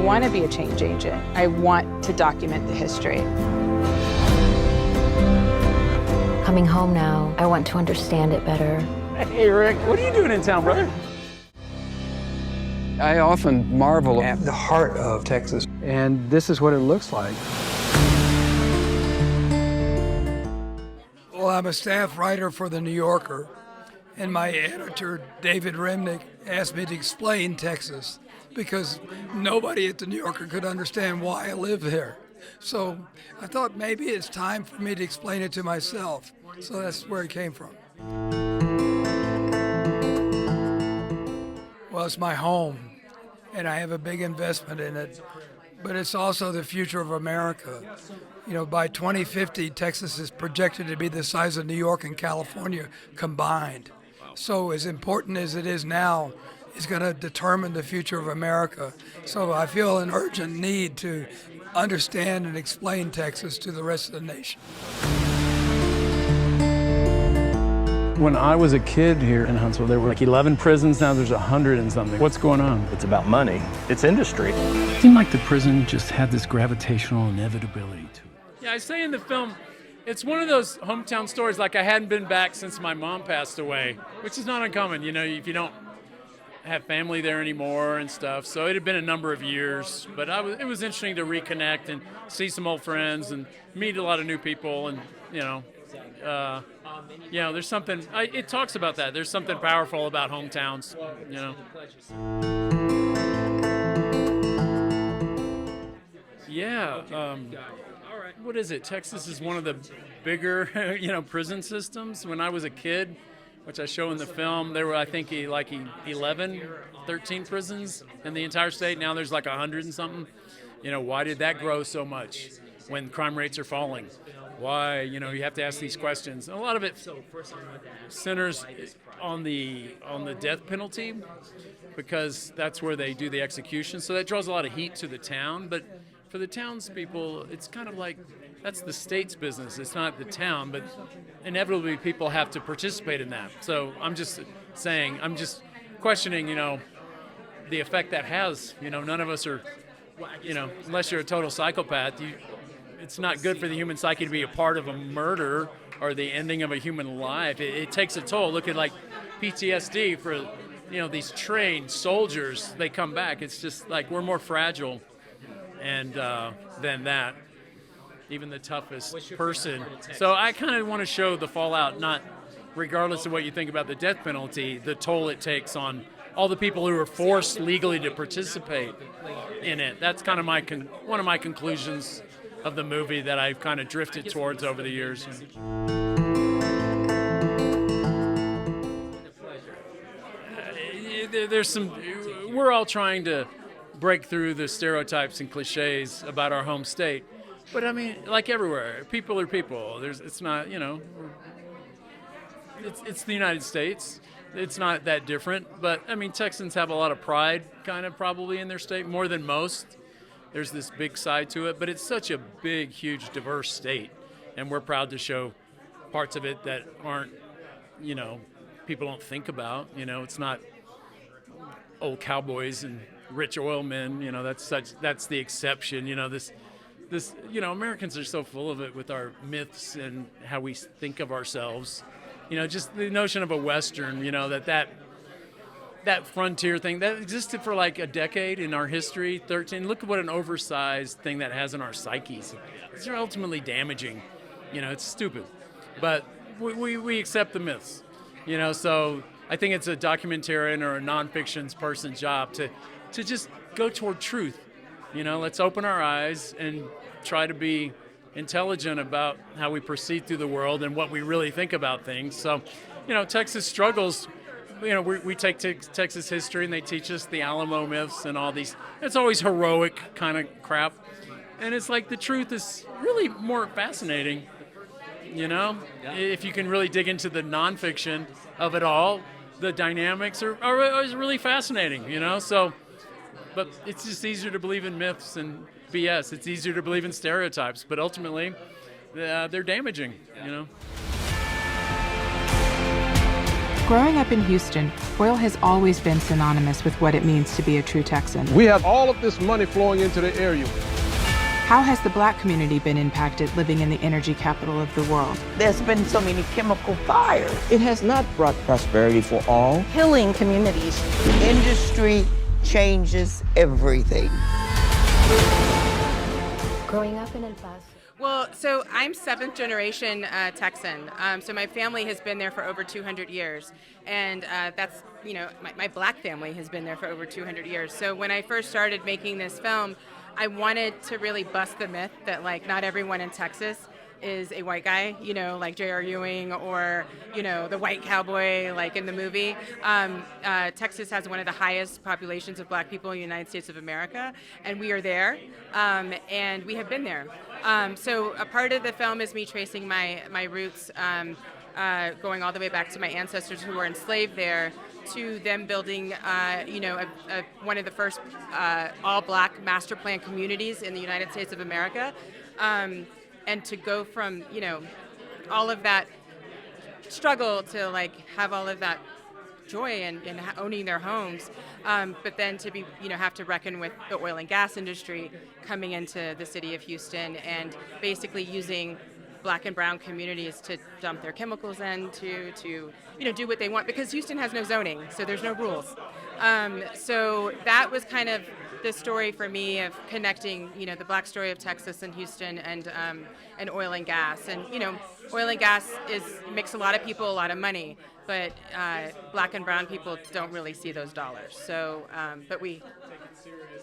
want to be a change agent. I want to document the history. Coming home now, I want to understand it better. Hey, Rick, what are you doing in town, brother? I often marvel at the heart of Texas. And this is what it looks like. Well, I'm a staff writer for The New Yorker, and my editor, David Remnick, asked me to explain Texas because nobody at The New Yorker could understand why I live there. So I thought maybe it's time for me to explain it to myself. So that's where it came from. Well, it's my home, and I have a big investment in it, but it's also the future of America. You know, by 2050, Texas is projected to be the size of New York and California combined. So as important as it is now, it's going to determine the future of America. So I feel an urgent need to understand and explain Texas to the rest of the nation. When I was a kid here in Huntsville, there were like 11 prisons. Now there's 100 and something. What's going on? It's about money. It's industry. It seemed like the prison just had this gravitational inevitability to it. Yeah, I say in the film, it's one of those hometown stories, like I hadn't been back since my mom passed away, which is not uncommon, you know, if you don't have family there anymore and stuff. So it had been a number of years, but it was interesting to reconnect and see some old friends and meet a lot of new people. And, there's something, it talks about that. There's something powerful about hometowns, you know. Yeah. What is it? Texas is one of the bigger, prison systems. When I was a kid, which I show in the film, there were, I think, 13 prisons in the entire state. Now there's like 100 and something. You know, why did that grow so much when crime rates are falling? Why, you have to ask these questions. And a lot of it centers on the death penalty because that's where they do the execution. So that draws a lot of heat to the town. But for the townspeople, it's kind of like that's the state's business. It's not the town, but inevitably people have to participate in that. So I'm just questioning, the effect that has. None of us are, unless you're a total psychopath, it's not good for the human psyche to be a part of a murder or the ending of a human life. It takes a toll. Look at like PTSD for, these trained soldiers. They come back. It's just like we're more fragile. And than that, even the toughest person. So I kind of want to show the fallout, not regardless of what you think about the death penalty, the toll it takes on all the people who are forced legally to participate in it. That's kind of one of my conclusions of the movie that I've kind of drifted towards over the years. We're all trying to break through the stereotypes and cliches about our home state. But I mean, like everywhere, people are people. It's not, it's the United States. It's not that different. But I mean, Texans have a lot of pride kind of probably in their state, more than most. There's this big side to it, but it's such a big, huge, diverse state. And we're proud to show parts of it that aren't, people don't think about. It's not old cowboys and rich oil men, that's the exception. This Americans are so full of it with our myths and how we think of ourselves. Just the notion of a Western, that frontier thing that existed for like a decade in our history. 13. Look at what an oversized thing that has in our psyches. It's ultimately damaging. It's stupid, but we accept the myths. So I think it's a documentarian or a nonfiction person's job to just go toward truth. Let's open our eyes and try to be intelligent about how we proceed through the world and what we really think about things. So, Texas struggles. We take Texas history and they teach us the Alamo myths and all these. It's always heroic kind of crap. And it's like the truth is really more fascinating, if you can really dig into the nonfiction of it all. The dynamics are really fascinating, so. But it's just easier to believe in myths and BS. It's easier to believe in stereotypes, but ultimately, they're damaging, Growing up in Houston, oil has always been synonymous with what it means to be a true Texan. We have all of this money flowing into the area. How has the Black community been impacted living in the energy capital of the world? There's been so many chemical fires. It has not brought prosperity for all. Killing communities. Industry changes everything. Growing up in El Paso. Well, so I'm seventh generation Texan. So my family has been there for over 200 years. And that's, my Black family has been there for over 200 years. So when I first started making this film, I wanted to really bust the myth that, like, not everyone in Texas is a white guy, like J.R. Ewing or, the white cowboy, like in the movie. Texas has one of the highest populations of Black people in the United States of America, and we are there, and we have been there. So a part of the film is me tracing my roots, going all the way back to my ancestors who were enslaved there, to them building, one of the first all-Black master plan communities in the United States of America. And to go from, all of that struggle to, like, have all of that joy and owning their homes, but then to be, have to reckon with the oil and gas industry coming into the city of Houston and basically using Black and brown communities to dump their chemicals into, to do what they want, because Houston has no zoning, so there's no rules. So that was kind of the story for me of connecting, the Black story of Texas and Houston and oil and gas. And, oil and gas makes a lot of people a lot of money, but Black and brown people don't really see those dollars. So, but we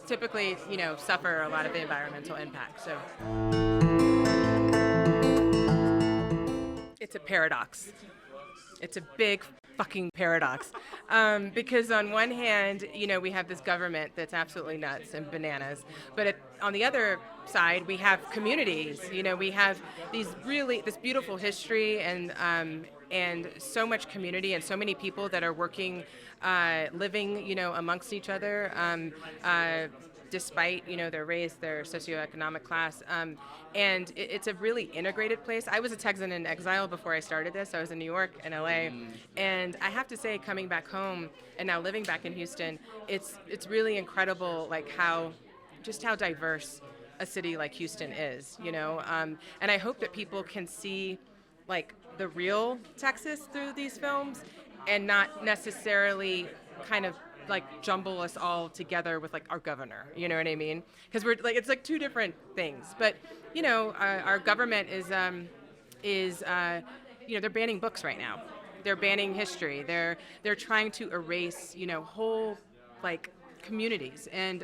typically, suffer a lot of the environmental impact. So it's a paradox. It's a big fucking paradox. Because on one hand, we have this government that's absolutely nuts and bananas, but on the other side, we have communities. We have this beautiful history and so much community and so many people that are working, living, amongst each other, despite, their race, their socioeconomic class. And it's a really integrated place. I was a Texan in exile before I started this. I was in New York and LA. And I have to say, coming back home and now living back in Houston, it's really incredible, like how diverse a city like Houston is, And I hope that people can see, like, the real Texas through these films and not necessarily kind of like jumble us all together with, like, our governor, you know what I mean? Because we're like, it's like two different things. But our government is they're banning books right now. They're banning history. They're trying to erase whole, like, communities. And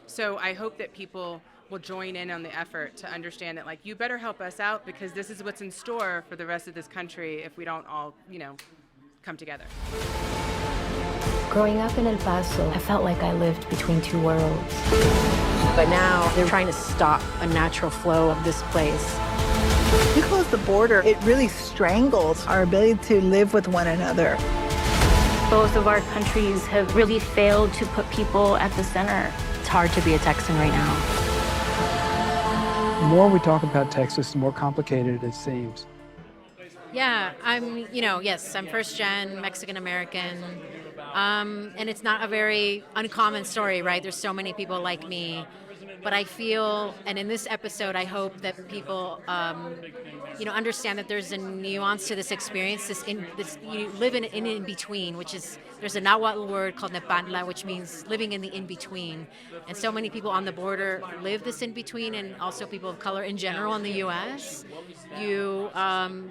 so I hope that people will join in on the effort to understand that, like, you better help us out, because this is what's in store for the rest of this country if we don't all come together. Growing up in El Paso, I felt like I lived between two worlds. But now they're trying to stop a natural flow of this place. You close the border, it really strangles our ability to live with one another. Both of our countries have really failed to put people at the center. It's hard to be a Texan right now. The more we talk about Texas, the more complicated it seems. Yeah, I'm first gen Mexican American. And it's not a very uncommon story, right? There's so many people like me. But I feel, and in this episode, I hope that people, understand that there's a nuance to this experience. You live in between, which is, there's a Nahuatl word called nepantla, which means living in the in between. And so many people on the border live this in between, and also people of color in general in the U.S. You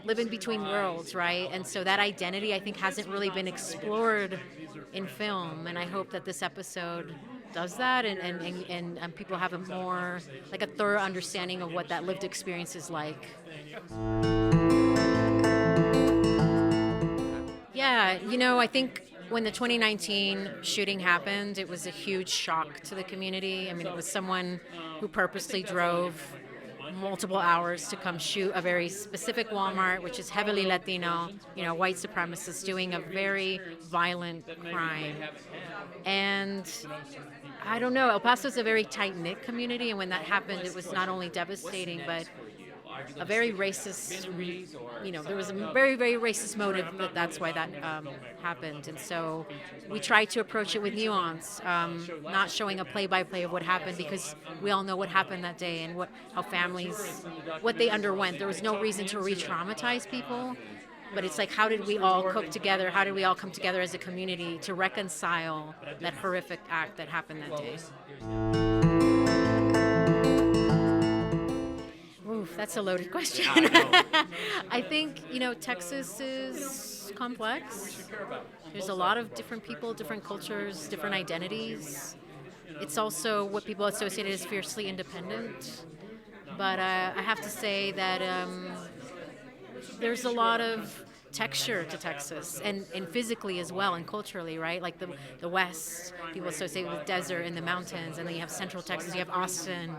live in between worlds, right? And so that identity, I think, hasn't really been explored in film. And I hope that this episode does that, and people have a more, like, a thorough understanding of what that lived experience is like. Yeah, I think when the 2019 shooting happened, it was a huge shock to the community. I mean, it was someone who purposely drove multiple hours to come shoot a very specific Walmart, which is heavily Latino, white supremacists doing a very violent crime. And I don't know, El Paso is a very tight-knit community, and when that happened, it was not only devastating, but a very racist, there was a very, very racist motive that's why that happened. And so we tried to approach it with nuance, not showing a play-by-play of what happened, because we all know what happened that day and how families, what they underwent. There was no reason to re-traumatize people. But it's like, how did we all cope together? How did we all come together as a community to reconcile that horrific act that happened that day? Oof, that's a loaded question. I think, Texas is complex. There's a lot of different people, different cultures, different identities. It's also what people associate as fiercely independent. But I have to say that there's a lot of texture to Texas, and physically as well, and culturally, right? Like the West, people associate with desert and the mountains, and then you have Central Texas, you have Austin,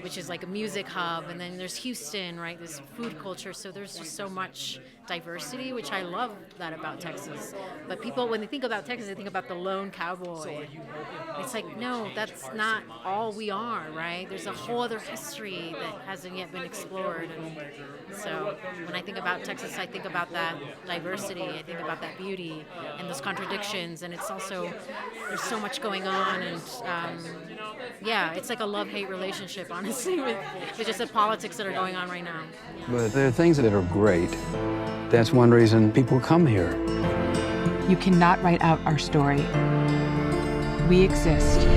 which is like a music hub, and then there's Houston, right? This food culture, so there's just so much diversity, which I love that about Texas. But people, when they think about Texas, they think about the lone cowboy. It's like, no, that's not all we are, right? There's a whole other history that hasn't yet been explored. And so when I think about Texas, I think about that diversity, I think about that beauty and those contradictions, and it's also, there's so much going on, and it's like a love-hate relationship, honestly, with just the politics that are going on right now. But there are things that are great. That's one reason people come here. You cannot write out our story. We exist.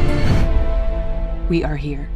We are here.